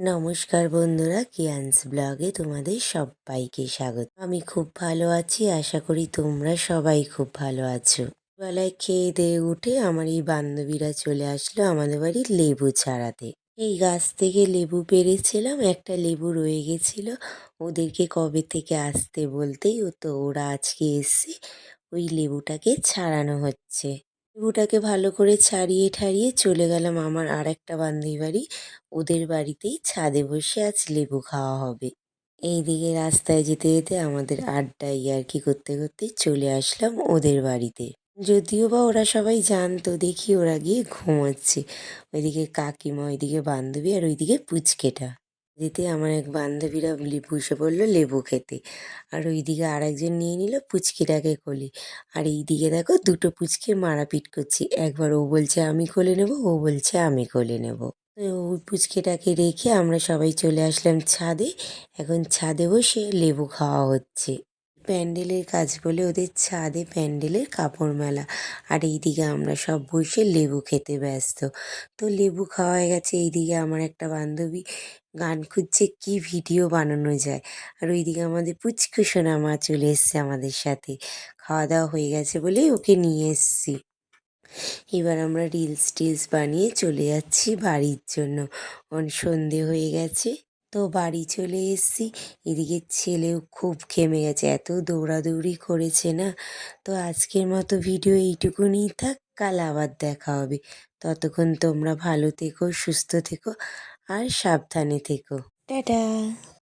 নমস্কার বন্ধুরা, কিয়ান্স ব্লগে তোমাদের সবাইকে স্বাগত। আমি খুব ভালো আছি, আশা করি তোমরা সবাই খুব ভালো আছো। বেলায় খেয়ে দিয়ে উঠে আমার এই বান্ধবীরা চলে আসলো আমাদের বাড়ির লেবু ছাড়াতে। এই গাছ থেকে লেবু পেড়েছিলাম, একটা লেবু রয়ে গেছিল, ওদেরকে কবে থেকে আসতে বলতেই তো ওরা আজকে এসে ওই লেবুটাকে ছাড়ানো হচ্ছে। লেবুটাকে ভালো করে ছাড়িয়ে ঠাড়িয়ে চলে গেলাম আমার আর একটা বান্ধবী বাড়ি। ওদের বাড়িতেই ছাদে বসে আজ লেবু খাওয়া হবে। এইদিকে রাস্তায় যেতে যেতে আমাদের আড্ডা ইয়ার্কি করতে করতেই চলে আসলাম ওদের বাড়িতে। যদিও বা ওরা সবাই জানতো, দেখি ওরা গিয়ে ঘুমাচ্ছে। ওইদিকে কাকিমা, ওইদিকে বান্ধবী আর ওইদিকে পুচকেটা। যেতে আমার এক বান্ধবীরা বসে পড়লো লেবু খেতে, আর ওইদিকে আর একজন নিয়ে নিল পুচকিটাকে কোলে। আর এইদিকে দেখো দুটো পুচকে মারাপিট করছে, একবার ও বলছে আমি কোলে নেব, ও বলছে আমি কোলে নেব। তো ওই পুচকেটাকে রেখে আমরা সবাই চলে আসলাম ছাদে। এখন ছাদে বসে লেবু খাওয়া হচ্ছে। প্যান্ডেলের কাজ বলে ওদের ছাদে প্যান্ডেলের কাপড় মেলা, আর এইদিকে আমরা সব বসে লেবু খেতে ব্যস্ত। তো লেবু খাওয়া হয়ে গেছে, এইদিকে আমার একটা বান্ধবী গান খুঁজছে কি ভিডিও বানানো যায়, আর ওইদিকে আমাদের পুচকু সোনা মা চলে এসছে আমাদের সাথে। খাওয়া দাওয়া হয়ে গেছে বলেই ওকে নিয়ে এসছি। এবার আমরা রিলস টিলস বানিয়ে চলে যাচ্ছি বাড়ির জন্য, সন্ধে হয়ে গেছে। তো বাড়ি চলে এসেছি। এদিকে ছেলেও খুব ঘেমে গেছে, এত দৌড়াদৌড়ি করেছে না। তো আজকের মতো ভিডিও এইটুকুনিই থাক, কাল আবার দেখা হবে। ততক্ষণ তোমরা ভালো থেকো, সুস্থ থেকো আর সাবধানে থেকো। টাটা।